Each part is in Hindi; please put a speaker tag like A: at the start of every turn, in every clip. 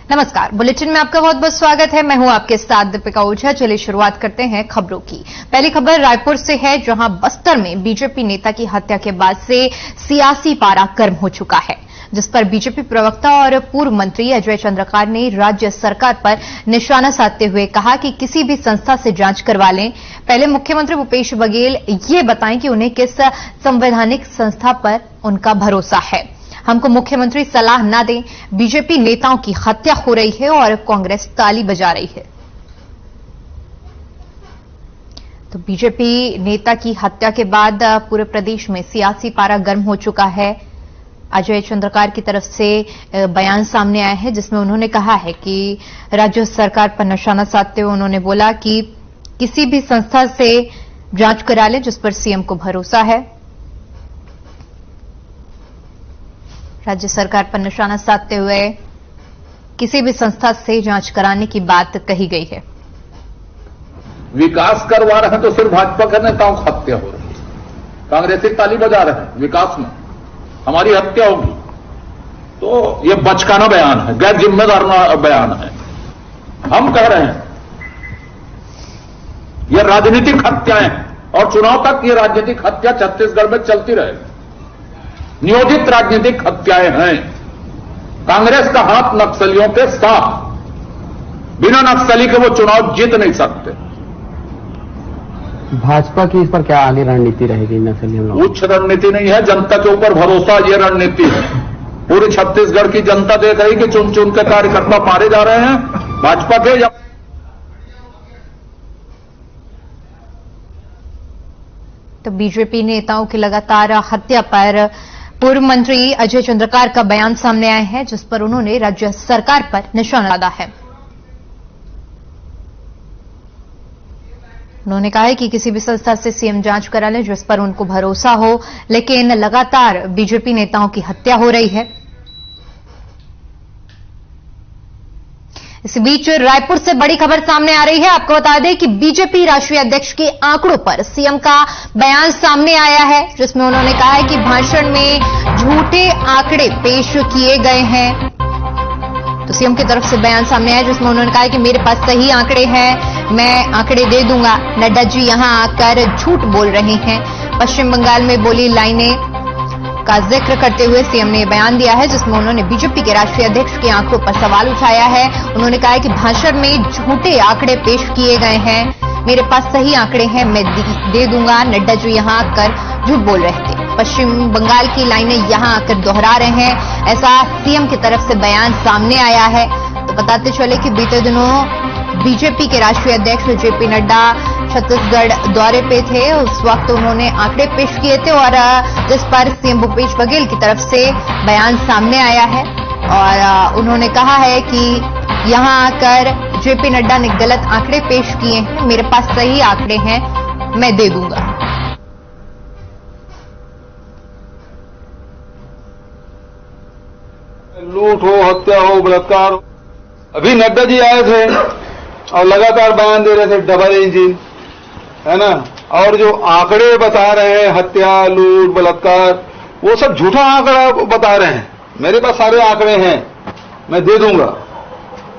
A: नमस्कार, बुलेटिन में आपका बहुत बहुत स्वागत है। मैं हूं आपके साथ दीपिका ओझा। चलिए शुरुआत करते हैं खबरों की। पहली खबर रायपुर से है, जहां बस्तर में बीजेपी नेता की हत्या के बाद से सियासी पारा गर्म हो चुका है, जिस पर बीजेपी प्रवक्ता और पूर्व मंत्री अजय चंद्रकार ने राज्य सरकार पर निशाना साधते हुए कहा कि किसी भी संस्था से जांच करवा लें। पहले मुख्यमंत्री भूपेश बघेल ये बताएं कि उन्हें किस संवैधानिक संस्था पर उनका भरोसा है। हमको मुख्यमंत्री सलाह ना दें। बीजेपी नेताओं की हत्या हो रही है और कांग्रेस ताली बजा रही है। तो बीजेपी नेता की हत्या के बाद पूरे प्रदेश में सियासी पारा गर्म हो चुका है। अजय चंद्रकार की तरफ से बयान सामने आया है, जिसमें उन्होंने कहा है कि राज्य सरकार पर निशाना साधते हुए उन्होंने बोला कि किसी भी संस्था से जांच करा लें जिस पर सीएम को भरोसा है। राज्य सरकार पर निशाना साधते हुए किसी भी संस्था से जांच कराने की बात कही गई है।
B: विकास करवा रहे हैं तो सिर्फ भाजपा के नेताओं की हत्या हो रही है। कांग्रेसी ताली बजा रहे हैं विकास में, हमारी हत्या होगी। तो ये बचकाना बयान है, गैर जिम्मेदार बयान है। हम कह रहे हैं ये राजनीतिक हत्याएं और चुनाव तक ये राजनीतिक हत्या छत्तीसगढ़ में चलती रहेगी। नियोजित राजनीतिक हत्याएं हैं। कांग्रेस का हाथ नक्सलियों के साथ, बिना नक्सली के वो चुनाव जीत नहीं सकते।
C: भाजपा की इस पर क्या आगे रणनीति रहेगी? नक्सलियों
B: उच्च रणनीति नहीं है, जनता के ऊपर भरोसा, ये रणनीति है। पूरी छत्तीसगढ़ की जनता देख रही कि चुन चुन के कार्यकर्ता मारे जा रहे हैं भाजपा के।
A: तो बीजेपी नेताओं की लगातार हत्या पर पूर्व मंत्री अजय चंद्रकार का बयान सामने आया है, जिस पर उन्होंने राज्य सरकार पर निशाना साधा है। उन्होंने कहा है कि किसी भी संस्था से सीएम जांच करा लें जिस पर उनको भरोसा हो, लेकिन लगातार बीजेपी नेताओं की हत्या हो रही है। इस बीच रायपुर से बड़ी खबर सामने आ रही है। आपको बता दें कि बीजेपी राष्ट्रीय अध्यक्ष के आंकड़ों पर सीएम का बयान सामने आया है, जिसमें उन्होंने कहा है कि भाषण में झूठे आंकड़े पेश किए गए हैं। तो सीएम की तरफ से बयान सामने आया, जिसमें उन्होंने कहा है कि मेरे पास सही आंकड़े हैं, मैं आंकड़े दे दूंगा। नड्डा जी यहां आकर झूठ बोल रहे हैं। पश्चिम बंगाल में बोली लाइनें का जिक्र करते हुए सीएम ने बयान दिया है, जिसमें उन्होंने बीजेपी के राष्ट्रीय अध्यक्ष के आंकड़ों पर सवाल उठाया है। उन्होंने कहा है कि भाषण में झूठे आंकड़े पेश किए गए हैं, मेरे पास सही आंकड़े हैं, मैं दे दूंगा। नड्डा जी यहां आकर झूठ बोल रहे थे। पश्चिम बंगाल की लाइनें यहां आकर दोहरा रहे हैं, ऐसा सीएम की तरफ से बयान सामने आया है। तो बताते चले कि बीते दिनों बीजेपी के राष्ट्रीय अध्यक्ष जेपी नड्डा छत्तीसगढ़ दौरे पे थे। उस वक्त उन्होंने आंकड़े पेश किए थे और जिस पर सीएम भूपेश बघेल की तरफ से बयान सामने आया है और उन्होंने कहा है कि यहां आकर जेपी नड्डा ने गलत आंकड़े पेश किए हैं, मेरे पास सही आंकड़े हैं, मैं दे दूंगा।
D: लूट हो, हत्या हो, बलात्कार हो। अभी नड्डा जी आए थे और लगातार बयान दे रहे थे डबल इंजन, है ना। और जो आंकड़े बता रहे हैं हत्या, लूट, बलात्कार, वो सब झूठा आंकड़ा बता रहे हैं। मेरे पास सारे आंकड़े हैं, मैं दे दूंगा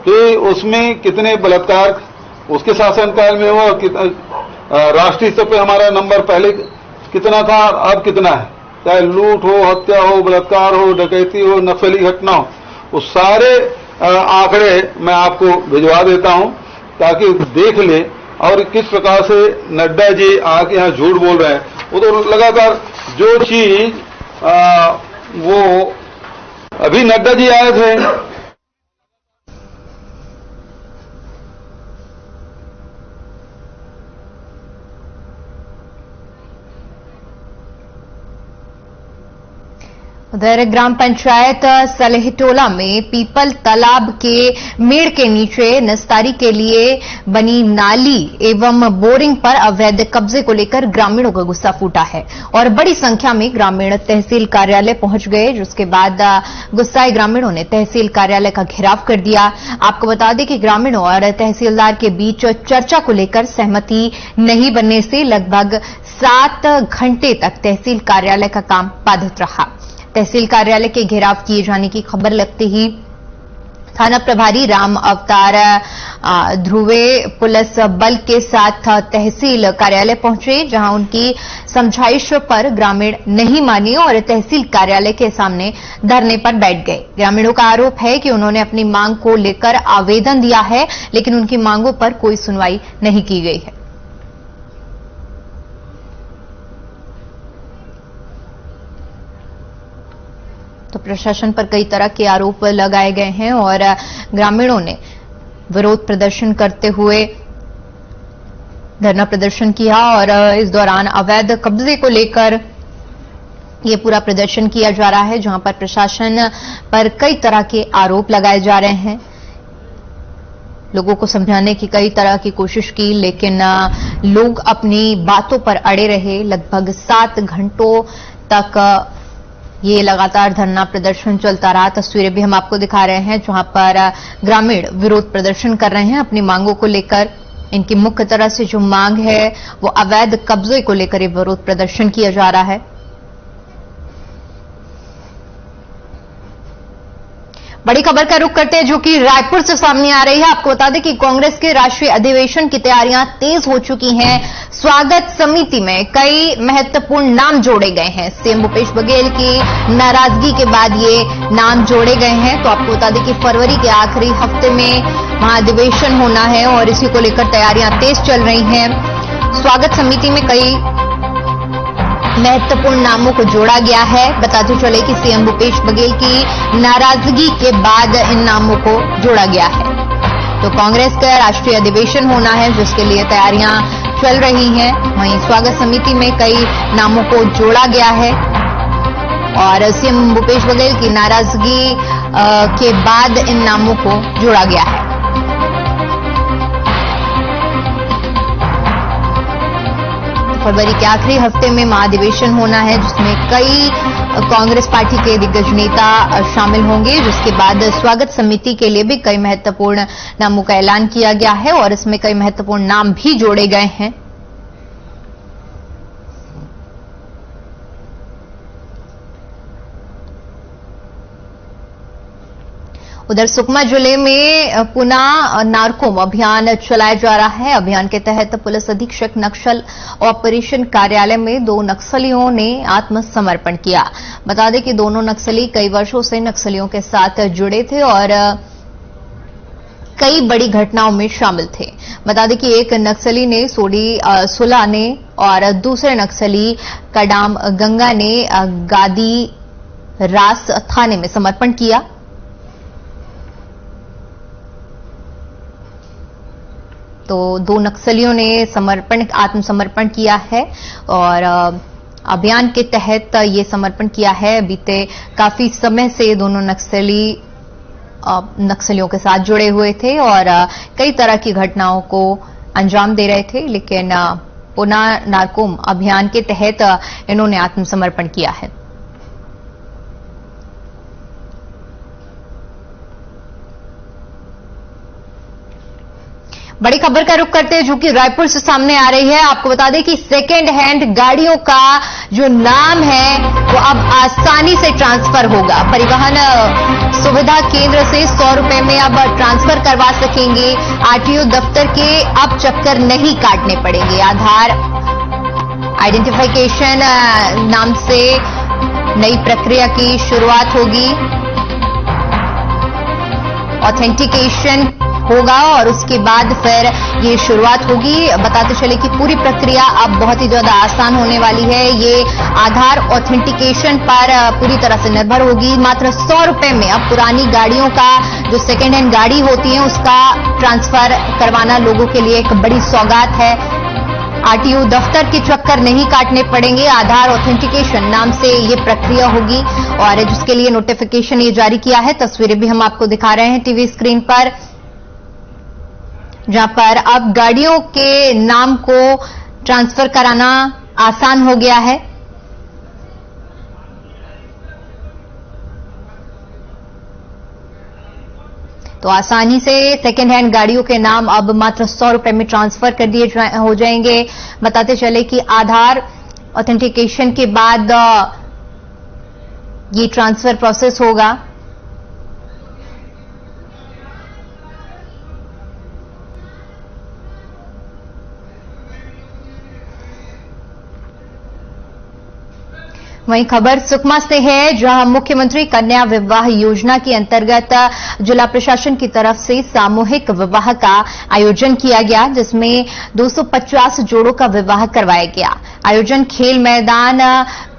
D: कि उसमें कितने बलात्कार उसके शासनकाल में हुआ, राष्ट्रीय स्तर पे हमारा नंबर पहले कितना था, अब कितना है। चाहे लूट हो, हत्या हो, बलात्कार हो, डकैती हो, नक्सली घटना हो, वो सारे आंकड़े मैं आपको भिजवा देता हूं ताकि देख ले। और किस प्रकार से नड्डा जी आके यहाँ झूठ बोल रहे हैं। वो तो लगातार जो चीज वो अभी नड्डा जी आए थे।
A: उधर ग्राम पंचायत सलेहटोला में पीपल तालाब के मेड़ के नीचे निस्तारी के लिए बनी नाली एवं बोरिंग पर अवैध कब्जे को लेकर ग्रामीणों का गुस्सा फूटा है और बड़ी संख्या में ग्रामीण तहसील कार्यालय पहुंच गए, जिसके बाद गुस्साए ग्रामीणों ने तहसील कार्यालय का घेराव कर दिया। आपको बता दें कि ग्रामीणों और तहसीलदार के बीच चर्चा को लेकर सहमति नहीं बनने से लगभग 7 घंटे तक तहसील कार्यालय का काम बाधित रहा। तहसील कार्यालय के घेराव किए जाने की खबर लगते ही थाना प्रभारी राम अवतार ध्रुवे पुलिस बल के साथ तहसील कार्यालय पहुंचे, जहां उनकी समझाइश पर ग्रामीण नहीं माने और तहसील कार्यालय के सामने धरने पर बैठ गए। ग्रामीणों का आरोप है कि उन्होंने अपनी मांग को लेकर आवेदन दिया है, लेकिन उनकी मांगों पर कोई सुनवाई नहीं की गई है। तो प्रशासन पर कई तरह के आरोप लगाए गए हैं और ग्रामीणों ने विरोध प्रदर्शन करते हुए धरना प्रदर्शन किया और इस दौरान अवैध कब्जे को लेकर ये पूरा प्रदर्शन किया जा रहा है, जहां पर प्रशासन पर कई तरह के आरोप लगाए जा रहे हैं। लोगों को समझाने की कई तरह की कोशिश की, लेकिन लोग अपनी बातों पर अड़े रहे। लगभग 7 घंटों तक ये लगातार धरना प्रदर्शन चलता रहा। तस्वीरें भी हम आपको दिखा रहे हैं, जहां पर ग्रामीण विरोध प्रदर्शन कर रहे हैं अपनी मांगों को लेकर। इनकी मुख्य तरह से जो मांग है वो अवैध कब्जे को लेकर ये विरोध प्रदर्शन किया जा रहा है। बड़ी खबर का रुख करते हैं, जो कि रायपुर से सामने आ रही है। आपको बता दें कि कांग्रेस के राष्ट्रीय अधिवेशन की तैयारियां तेज हो चुकी हैं। स्वागत समिति में कई महत्वपूर्ण नाम जोड़े गए हैं। सीएम भूपेश बघेल की नाराजगी के बाद ये नाम जोड़े गए हैं। तो आपको बता दें कि फरवरी के आखिरी हफ्ते में महाधिवेशन होना है और इसी को लेकर तैयारियां तेज चल रही हैं। स्वागत समिति में कई महत्वपूर्ण नामों को जोड़ा गया है। बताते चले कि सीएम भूपेश बघेल की नाराजगी के बाद इन नामों को जोड़ा गया है। तो कांग्रेस का राष्ट्रीय अधिवेशन होना है, जिसके लिए तैयारियां चल रही हैं। वहीं स्वागत समिति में कई नामों को जोड़ा गया है और सीएम भूपेश बघेल की नाराजगी के बाद इन नामों को जोड़ा गया है। फरवरी के आखिरी हफ्ते में महाधिवेशन होना है, जिसमें कई कांग्रेस पार्टी के दिग्गज नेता शामिल होंगे, जिसके बाद स्वागत समिति के लिए भी कई महत्वपूर्ण नामों का ऐलान किया गया है और इसमें कई महत्वपूर्ण नाम भी जोड़े गए हैं। उधर सुकमा जिले में पुनः नारकोम अभियान चलाया जा रहा है। अभियान के तहत पुलिस अधीक्षक नक्सल ऑपरेशन कार्यालय में 2 नक्सलियों ने आत्मसमर्पण किया। बता दें कि दोनों नक्सली कई वर्षों से नक्सलियों के साथ जुड़े थे और कई बड़ी घटनाओं में शामिल थे। बता दें कि एक नक्सली ने सोडी सुला ने और दूसरे नक्सली कडाम गंगा ने गादी रास थाने में समर्पण किया। तो 2 नक्सलियों ने आत्मसमर्पण किया है और अभियान के तहत ये समर्पण किया है। बीते काफी समय से दोनों नक्सलियों के साथ जुड़े हुए थे और कई तरह की घटनाओं को अंजाम दे रहे थे, लेकिन पुनः नारकोम अभियान के तहत इन्होंने आत्मसमर्पण किया है। बड़ी खबर का रुख करते हैं, जो कि रायपुर से सामने आ रही है। आपको बता दें कि सेकेंड हैंड गाड़ियों का जो नाम है वो अब आसानी से ट्रांसफर होगा। परिवहन सुविधा केंद्र से 100 रुपए में अब ट्रांसफर करवा सकेंगे। आरटीओ दफ्तर के अब चक्कर नहीं काटने पड़ेंगे। आधार आइडेंटिफिकेशन नाम से नई प्रक्रिया की शुरुआत होगी। ऑथेंटिकेशन होगा और उसके बाद फिर ये शुरुआत होगी। बताते चले कि पूरी प्रक्रिया अब बहुत ही ज्यादा आसान होने वाली है। ये आधार ऑथेंटिकेशन पर पूरी तरह से निर्भर होगी। मात्र 100 रुपए में अब पुरानी गाड़ियों का जो सेकेंड हैंड गाड़ी होती है उसका ट्रांसफर करवाना लोगों के लिए एक बड़ी सौगात है। आरटीओ दफ्तर के चक्कर नहीं काटने पड़ेंगे। आधार ऑथेंटिकेशन नाम से ये प्रक्रिया होगी और जिसके लिए नोटिफिकेशन ये जारी किया है। तस्वीरें भी हम आपको दिखा रहे हैं टीवी स्क्रीन पर, जहां पर अब गाड़ियों के नाम को ट्रांसफर कराना आसान हो गया है। तो आसानी से सेकेंड हैंड गाड़ियों के नाम अब मात्र 100 रुपए में ट्रांसफर कर दिए हो जाएंगे। बताते चले कि आधार ऑथेंटिकेशन के बाद ये ट्रांसफर प्रोसेस होगा। वहीं खबर सुकमा से है, जहां मुख्यमंत्री कन्या विवाह योजना के अंतर्गत जिला प्रशासन की तरफ से सामूहिक विवाह का आयोजन किया गया, जिसमें 250 जोड़ों का विवाह करवाया गया। आयोजन खेल मैदान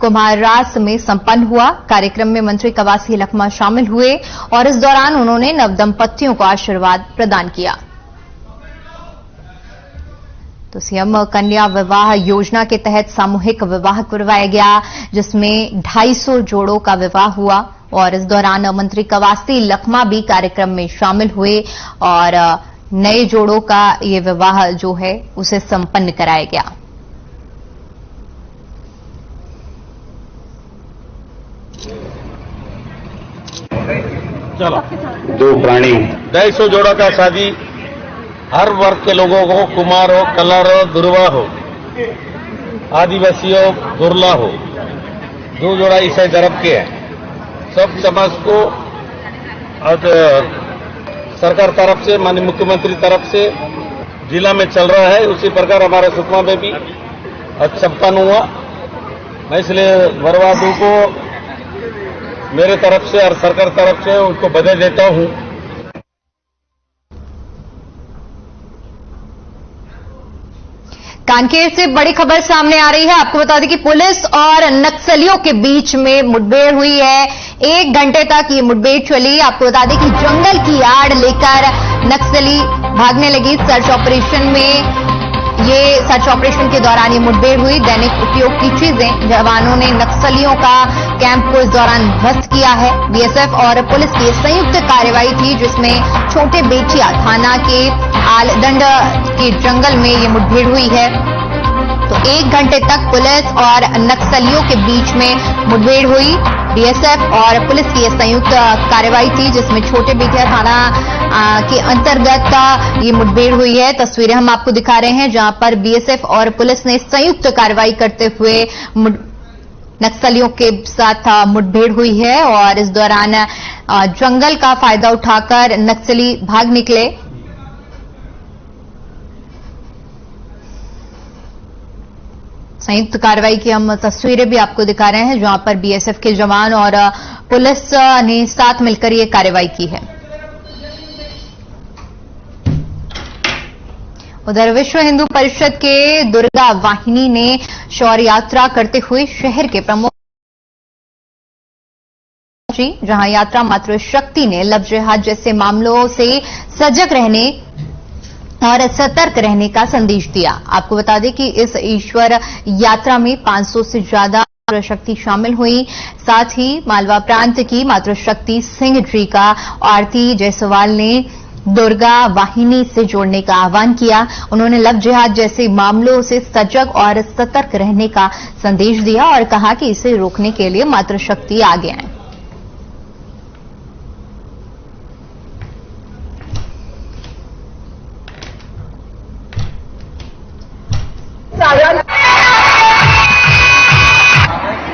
A: कुम्हाररास में संपन्न हुआ। कार्यक्रम में मंत्री कवासी लखमा शामिल हुए और इस दौरान उन्होंने नवदंपतियों को आशीर्वाद प्रदान किया। तो सीएम कन्या विवाह योजना के तहत सामूहिक विवाह करवाया गया, जिसमें 250 जोड़ों का विवाह हुआ और इस दौरान मंत्री कवासी लखमा भी कार्यक्रम में शामिल हुए और नए जोड़ों का ये विवाह जो है उसे संपन्न कराया गया।
E: चलो, दो प्राणी 250 जोड़ा का शादी, हर वर्ग के लोगों को, कुमार हो, कलार हो, दुर्वा हो, आदिवासी हो, गुरला हो, 2 जोड़ा ईसाई धर्म के हैं। सब समाज को और सरकार तरफ से, माननीय मुख्यमंत्री तरफ से जिला में चल रहा है। उसी प्रकार हमारे सुकमा में भी संपन्न हुआ। मैं इसलिए वरवादू को मेरे तरफ से और सरकार तरफ से उनको बधाई देता हूं।
A: कांकेर से बड़ी खबर सामने आ रही है। आपको बता दें कि पुलिस और नक्सलियों के बीच में मुठभेड़ हुई है। 1 घंटे तक ये मुठभेड़ चली। आपको बता दें कि जंगल की आड़ लेकर नक्सली भागने लगी। सर्च ऑपरेशन के दौरान ये मुठभेड़ हुई। दैनिक उपयोग की चीजें जवानों ने नक्सलियों का कैंप को इस दौरान ध्वस्त किया है। बीएसएफ और पुलिस की संयुक्त कार्रवाई थी, जिसमें छोटे बेटिया थाना के आलदंड के जंगल में ये मुठभेड़ हुई है। तो 1 घंटे तक पुलिस और नक्सलियों के बीच में मुठभेड़ हुई। बीएसएफ और पुलिस की यह संयुक्त कार्रवाई थी, जिसमें छोटे बेटिया थाना के अंतर्गत ये मुठभेड़ हुई है। तस्वीरें हम आपको दिखा रहे हैं, जहां पर बीएसएफ और पुलिस ने संयुक्त कार्रवाई करते हुए नक्सलियों के साथ मुठभेड़ हुई है और इस दौरान जंगल का फायदा उठाकर नक्सली भाग निकले। संयुक्त कार्रवाई की हम तस्वीरें भी आपको दिखा रहे हैं, जहां पर बीएसएफ के जवान और पुलिस ने साथ मिलकर ये कार्रवाई की है। उधर विश्व हिंदू परिषद के दुर्गा वाहिनी ने शौर्य यात्रा करते हुए शहर के प्रमुख, जहां यात्रा मातृशक्ति ने लव जिहाद जैसे मामलों से सजग रहने और सतर्क रहने का संदेश दिया। आपको बता दें कि इस ईश्वर यात्रा में 500 से ज्यादा मातृशक्ति शामिल हुई। साथ ही मालवा प्रांत की मातृशक्ति सिंह जी का आरती जायसवाल ने दुर्गा वाहिनी से जोड़ने का आह्वान किया। उन्होंने लव जिहाद जैसे मामलों से सजग और सतर्क रहने का संदेश दिया और कहा कि इसे रोकने के लिए मातृशक्ति आगे आए।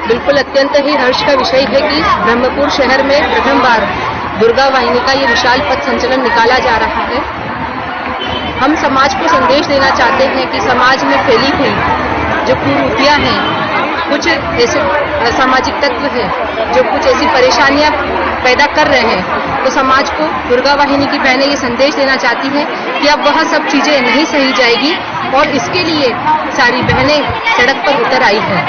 F: बिल्कुल अत्यंत ही हर्ष का विषय है कि ब्रह्मपुर शहर में प्रथम बार दुर्गा वाहिनी का ये विशाल पथ संचलन निकाला जा रहा है। हम समाज को संदेश देना चाहते हैं कि समाज में फैली हुई जो कुरीतियां हैं, कुछ ऐसे असामाजिक तत्व हैं जो कुछ ऐसी परेशानियां पैदा कर रहे हैं, तो समाज को दुर्गा वाहिनी की बहनें ये संदेश देना चाहती हैं कि अब वह सब चीजें नहीं सही जाएगी और इसके लिए सारी बहनें सड़क पर उतर आई हैं।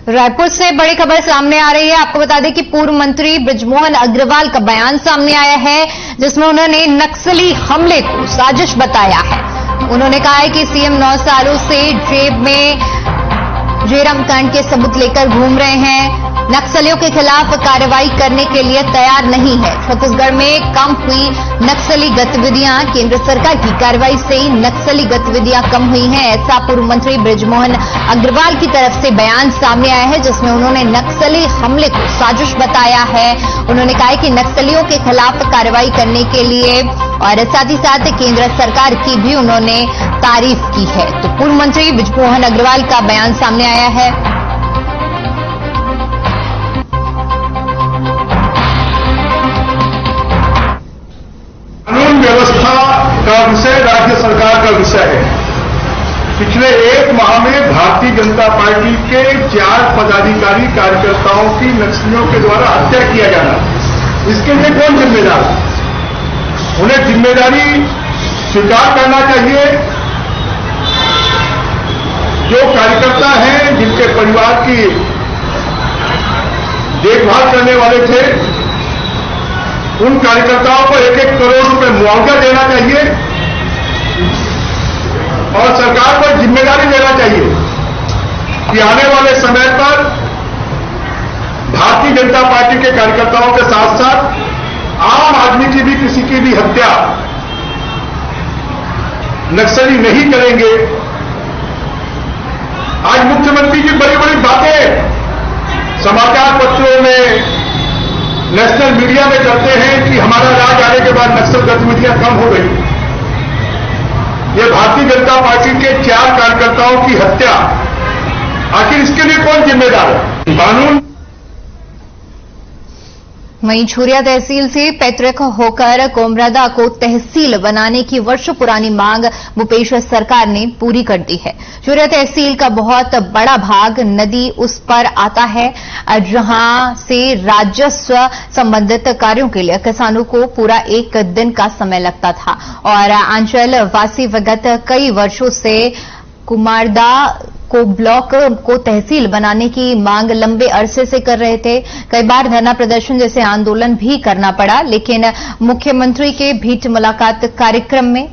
A: रायपुर से बड़ी खबर सामने आ रही है। आपको बता दें कि पूर्व मंत्री बृजमोहन अग्रवाल का बयान सामने आया है, जिसमें उन्होंने नक्सली हमले को साजिश बताया है। उन्होंने कहा है कि सीएम 9 सालों से जेब में जेरम कांड के सबूत लेकर घूम रहे हैं, नक्सलियों के खिलाफ कार्रवाई करने के लिए तैयार नहीं है। छत्तीसगढ़ में कम हुई नक्सली गतिविधियां, केंद्र सरकार की कार्रवाई से नक्सली गतिविधियां कम हुई हैं। ऐसा पूर्व मंत्री बृजमोहन अग्रवाल की तरफ से बयान सामने आया है, जिसमें उन्होंने नक्सली हमले को साजिश बताया है। उन्होंने कहा है कि नक्सलियों के खिलाफ कार्रवाई करने के लिए और साथ ही साथ केंद्र सरकार की भी उन्होंने तारीफ की है। तो पूर्व मंत्री बृजमोहन अग्रवाल का बयान सामने आया है।
G: कानून व्यवस्था का विषय राज्य समस्या है। पिछले एक माह में भारतीय जनता पार्टी के 4 पदाधिकारी कार्यकर्ताओं की नक्सलियों के द्वारा हत्या किया जाना, इसके लिए कौन जिम्मेदार? उन्हें जिम्मेदारी स्वीकार करना चाहिए। जो कार्यकर्ता हैं, जिनके परिवार की देखभाल करने वाले थे, उन कार्यकर्ताओं को 1-1 करोड़ रुपए मुआवजा देना चाहिए और सरकार को जिम्मेदारी लेना चाहिए कि आने वाले समय पर भारतीय जनता पार्टी के कार्यकर्ताओं के साथ साथ आम आदमी की भी, किसी की भी हत्या नक्सली नहीं करेंगे। आज मुख्यमंत्री जी बड़ी बड़ी बातें समाचार पत्रों में, नेशनल मीडिया में करते हैं कि हमारा राज आने के बाद नक्सल गतिविधियां कम हो गई। ये भारतीय जनता पार्टी के 4 कार्यकर्ताओं की हत्या, आखिर इसके लिए कौन जिम्मेदार है? कानून।
A: वहीं छुरिया तहसील से पैतृक होकर कोमरादा को तहसील बनाने की वर्षों पुरानी मांग भूपेश सरकार ने पूरी कर दी है। छुरिया तहसील का बहुत बड़ा भाग नदी उस पर आता है, जहां से राजस्व संबंधित कार्यों के लिए किसानों को पूरा 1 दिन का समय लगता था और अंचल वासी विगत कई वर्षों से कुमारदा को ब्लॉक को तहसील बनाने की मांग लंबे अरसे से कर रहे थे। कई बार धरना प्रदर्शन जैसे आंदोलन भी करना पड़ा, लेकिन मुख्यमंत्री के भेंट मुलाकात कार्यक्रम में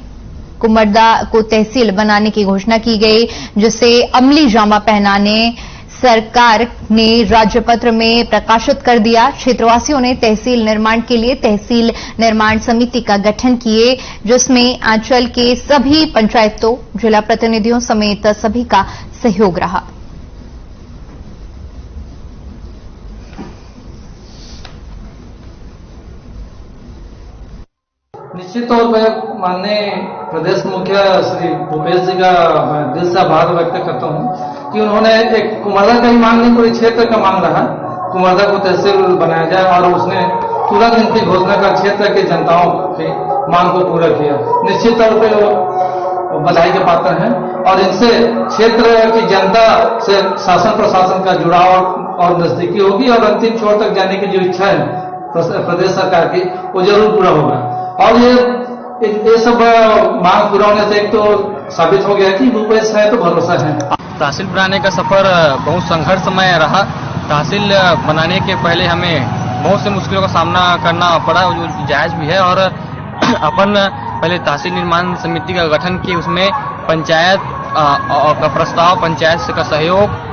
A: कुमारदा को तहसील बनाने की घोषणा की गई, जिसे अमली जामा पहनाने सरकार ने राज्यपत्र में प्रकाशित कर दिया। क्षेत्रवासियों ने तहसील निर्माण के लिए तहसील निर्माण समिति का गठन किए, जिसमें अंचल के सभी पंचायतों, जिला प्रतिनिधियों समेत सभी का सहयोग रहा।
H: निश्चित तौर पर माननीय प्रदेश मुख्य श्री भूपेश जी का मैं दिल से आभार व्यक्त करता हूं कि उन्होंने एक कुमारदा का ही मांग नहीं, पूरे क्षेत्र का मांग रहा, कुमारदा को तहसील बनाया जाए और उसने तुरंत इनकी घोषणा कर क्षेत्र की जनताओं की मांग को पूरा किया। निश्चित तौर पर वो बधाई के पात्र हैं और इनसे क्षेत्र की जनता से शासन प्रशासन का जुड़ाव और नजदीकी होगी और अंतिम छोर तक जाने की जो इच्छा है प्रदेश सरकार की, वो जरूर पूरा होगा। और ये सब मांग पूरा होने से एक तो साबित हो गया कि भूपेश है तो भरोसा है।
I: तहसील बनाने का सफर बहुत संघर्षमय रहा। तहसील बनाने के पहले हमें बहुत से मुश्किलों का सामना करना पड़ा, जो जायज भी है। और अपन पहले तहसील निर्माण समिति का गठन किए, उसमें पंचायत का प्रस्ताव, पंचायत का सहयोग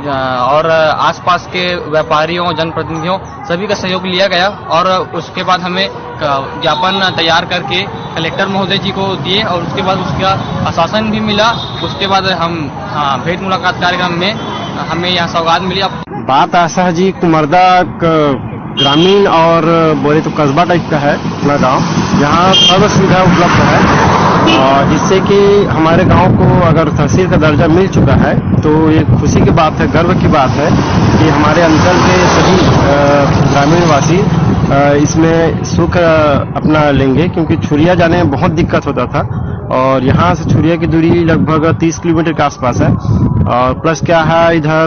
I: और आसपास के व्यापारियों, जनप्रतिनिधियों सभी का सहयोग लिया गया और उसके बाद हमें ज्ञापन तैयार करके कलेक्टर महोदय जी को दिए और उसके बाद उसका आश्वासन भी मिला। उसके बाद हम भेंट मुलाकात कार्यक्रम में हमें यहाँ सौगात मिली।
C: बात ऐसा है जी, कुमारदा ग्रामीण और बोले तो कस्बा टाइप का है अपना गांव, यहाँ सर्व सुविधा उपलब्ध है और जिससे कि हमारे गांव को अगर तहसील का दर्जा मिल चुका है तो ये खुशी की बात है, गर्व की बात है कि हमारे अंचल के सभी ग्रामीण वासी इसमें सुख अपना लेंगे, क्योंकि छुरिया जाने में बहुत दिक्कत होता था और यहाँ से छुरिया की दूरी लगभग 30 किलोमीटर के आसपास है और प्लस क्या है, इधर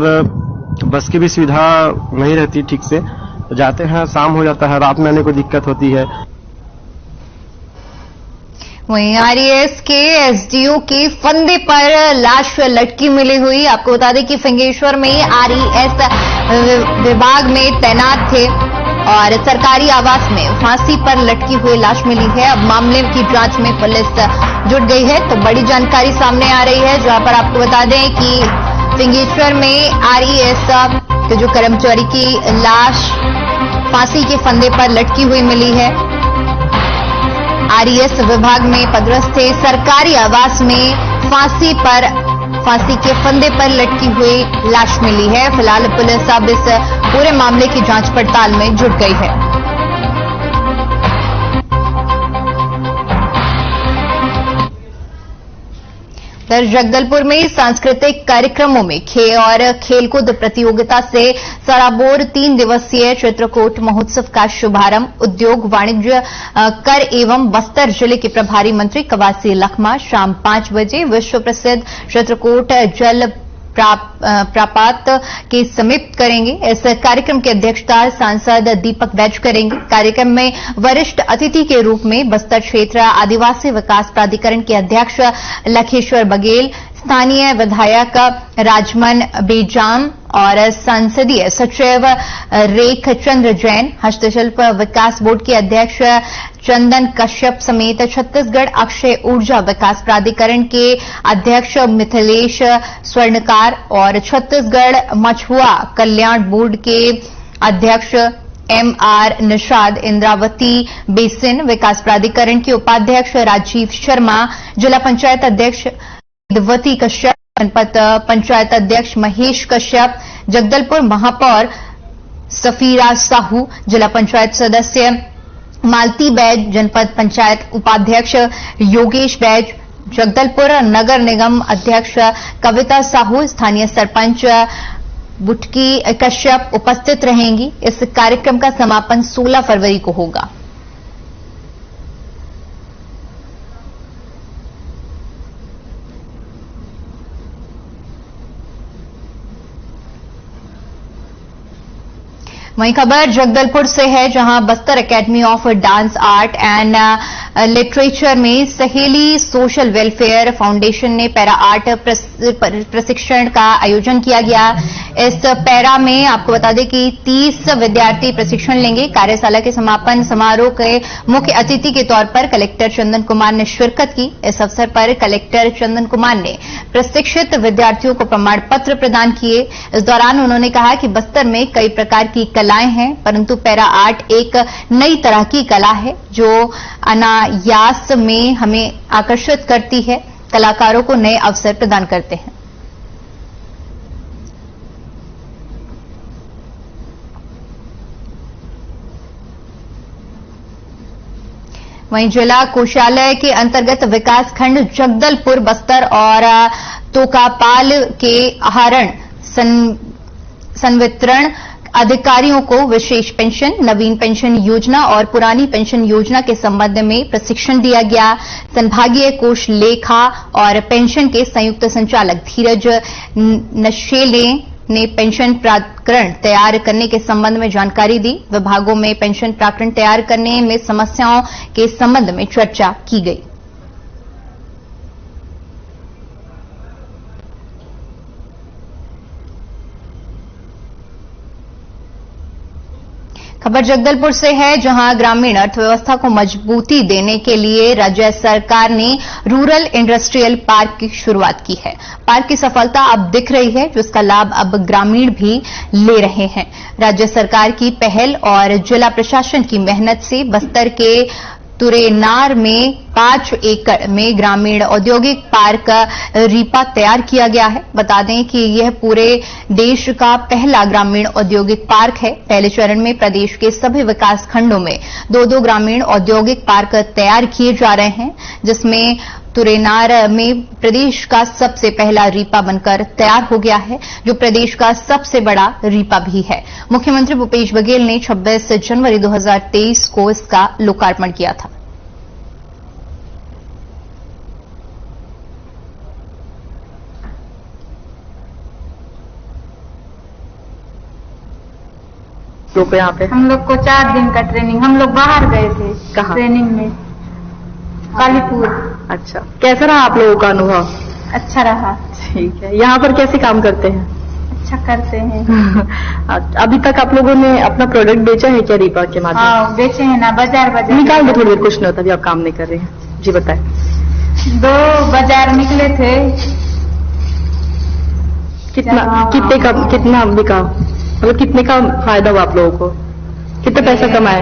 C: बस की भी सुविधा नहीं रहती ठीक से, जाते हैं शाम हो जाता है, रात में आने को दिक्कत होती है।
A: वहीं आरईएस के एसडीओ के फंदे पर लाश लटकी मिली हुई। आपको बता दें कि फिंगेश्वर में आरईएस विभाग में तैनात थे और सरकारी आवास में फांसी पर लटकी हुई लाश मिली है। अब मामले की जांच में पुलिस जुट गई है। तो बड़ी जानकारी सामने आ रही है, जहां पर आपको बता दें कि फिंगेश्वर में आरईएस के जो कर्मचारी की लाश फांसी के फंदे पर लटकी हुई मिली है। आरईएस विभाग में पदस्थ थे, सरकारी आवास में फांसी के फंदे पर लटकी हुई लाश मिली है। फिलहाल पुलिस अब इस पूरे मामले की जांच पड़ताल में जुट गई है। इधर जगदलपुर में सांस्कृतिक कार्यक्रमों में खेलकूद प्रतियोगिता से सराबोर 3 दिवसीय चित्रकूट महोत्सव का शुभारंभ उद्योग वाणिज्य कर एवं बस्तर जिले के प्रभारी मंत्री कवासी लखमा शाम 5 बजे विश्व प्रसिद्ध चित्रकूट जल प्रापात के समीप करेंगे। इस कार्यक्रम की अध्यक्षता सांसद दीपक बैज करेंगे। कार्यक्रम में वरिष्ठ अतिथि के रूप में बस्तर क्षेत्र आदिवासी विकास प्राधिकरण के अध्यक्ष लखेश्वर बघेल, स्थानीय विधायक राजमन बेजाम और संसदीय सचिव रेख चंद्र जैन, हस्तशिल्प विकास बोर्ड के अध्यक्ष चंदन कश्यप समेत छत्तीसगढ़ अक्षय ऊर्जा विकास प्राधिकरण के अध्यक्ष मिथिलेश स्वर्णकार और छत्तीसगढ़ मछुआ कल्याण बोर्ड के अध्यक्ष MR निषाद, इंद्रावती बेसिन विकास प्राधिकरण के उपाध्यक्ष राजीव शर्मा, जिला पंचायत अध्यक्ष विद्वती कश्यप, जनपद पंचायत अध्यक्ष महेश कश्यप, जगदलपुर महापौर सफीरा साहू, जिला पंचायत सदस्य मालती बैज, जनपद पंचायत उपाध्यक्ष योगेश बैज, जगदलपुर नगर निगम अध्यक्ष कविता साहू, स्थानीय सरपंच बुटकी कश्यप उपस्थित रहेंगी। इस कार्यक्रम का समापन 16 फरवरी को होगा। वहीं खबर जगदलपुर से है, जहां Bastar academy of dance art and literature में सहेली सोशल वेलफेयर फाउंडेशन ने पैरा आर्ट प्रशिक्षण का आयोजन किया गया। इस पैरा में आपको बता दें कि 30 विद्यार्थी प्रशिक्षण लेंगे। कार्यशाला के समापन समारोह के मुख्य अतिथि के तौर पर कलेक्टर चंदन कुमार ने शिरकत की। इस अवसर पर कलेक्टर चंदन कुमार ने प्रशिक्षित विद्यार्थियों को प्रमाण पत्र प्रदान किए। इस दौरान उन्होंने कहा कि बस्तर में कई प्रकार की कलाएं हैं, परंतु पैरा आर्ट एक नई तरह की कला है जो अनायास में हमें आकर्षित करती है, कलाकारों को नए अवसर प्रदान करते हैं। वहीं जिला कोषालय के अंतर्गत विकास खंड जगदलपुर, बस्तर और तोकापाल के आहरण संवितरण अधिकारियों को विशेष पेंशन, नवीन पेंशन योजना और पुरानी पेंशन योजना के संबंध में प्रशिक्षण दिया गया। संभागीय कोष लेखा और पेंशन के संयुक्त संचालक धीरज नशेले ने पेंशन प्राकरण तैयार करने के संबंध में जानकारी दी। विभागों में पेंशन प्राकरण तैयार करने में समस्याओं के संबंध में चर्चा की गई। खबर जगदलपुर से है, जहां ग्रामीण अर्थव्यवस्था को मजबूती देने के लिए राज्य सरकार ने रूरल इंडस्ट्रियल पार्क की शुरुआत की है। पार्क की सफलता अब दिख रही है, जिसका लाभ अब ग्रामीण भी ले रहे हैं। राज्य सरकार की पहल और जिला प्रशासन की मेहनत से बस्तर के तुरेनार में 5 एकड़ में ग्रामीण औद्योगिक पार्क रीपा तैयार किया गया है। बता दें कि यह पूरे देश का पहला ग्रामीण औद्योगिक पार्क है। पहले चरण में प्रदेश के सभी विकास खंडों में 2-2 ग्रामीण औद्योगिक पार्क तैयार किए जा रहे हैं, जिसमें तुरेनार में प्रदेश का सबसे पहला रीपा बनकर तैयार हो गया है, जो प्रदेश का सबसे बड़ा रीपा भी है। मुख्यमंत्री भूपेश बघेल ने 26 जनवरी 2023 को इसका लोकार्पण किया था।
J: यहाँ पे
K: हम लोग को 4 दिन का ट्रेनिंग, हम लोग बाहर गए थे।
J: कहाँ?
K: ट्रेनिंग में कालीपुर।
J: अच्छा, कैसा रहा आप लोगों का अनुभव?
K: अच्छा रहा।
J: ठीक है, यहाँ पर कैसे काम करते हैं?
K: अच्छा करते हैं।
J: अभी तक आप लोगों ने अपना प्रोडक्ट बेचा है क्या रीपा के माध्यम?
K: हाँ, बेचे हैं ना, बाजार
J: निकाल दो थोड़ी देर, कुछ नहीं होता, अभी आप काम नहीं कर रहे हैं। जी बताएं।
K: 2 बाजार निकले थे।
J: कितना बिका, मतलब कितने का फायदा हुआ आप लोगों को? कितना पैसा कमाए?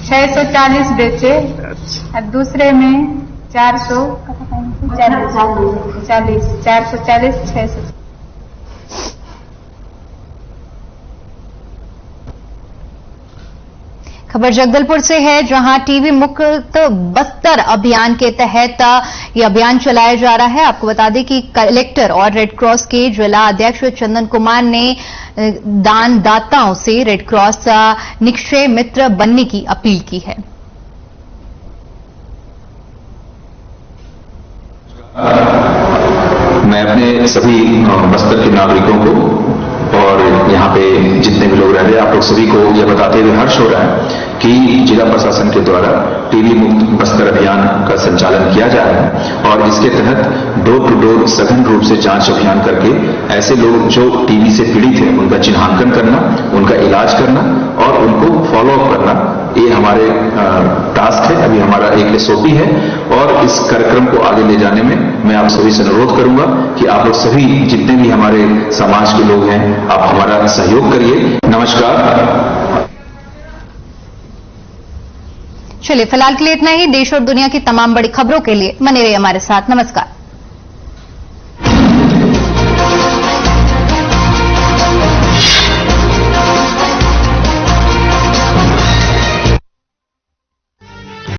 K: 640 बेचे और दूसरे में 440 600।
A: खबर जगदलपुर से है, जहां टीबी मुक्त बस्तर अभियान के तहत ये अभियान चलाया जा रहा है। आपको बता दें कि कलेक्टर और रेड क्रॉस के जिला अध्यक्ष चंदन कुमार ने दानदाताओं से रेड क्रॉस निक्षय मित्र बनने की अपील की है।
L: मैं अपने सभी बस्तर के नागरिकों को और यहाँ पे जितने भी लोग रह रहे हैं, आप लोग सभी को यह बताते हुए हर्ष हो रहा है कि जिला प्रशासन के द्वारा टीबी मुक्त बस्तर अभियान का संचालन किया जा रहा है और इसके तहत डोर टू डोर सघन रूप से जांच अभियान करके ऐसे लोग जो टीबी से पीड़ित हैं उनका चिन्हांकन करना, उनका इलाज करना और उनको फॉलो अप करना, ये हमारे टास्क है। अभी हमारा एक SOP है और इस कार्यक्रम को आगे ले जाने में मैं आप सभी से अनुरोध करूंगा कि आप लोग सभी जितने भी हमारे समाज के लोग हैं, आप हमारा सहयोग करिए। नमस्कार।
A: चलिए, फिलहाल के लिए इतना ही। देश और दुनिया की तमाम बड़ी खबरों के लिए बने रहिए हमारे साथ। नमस्कार।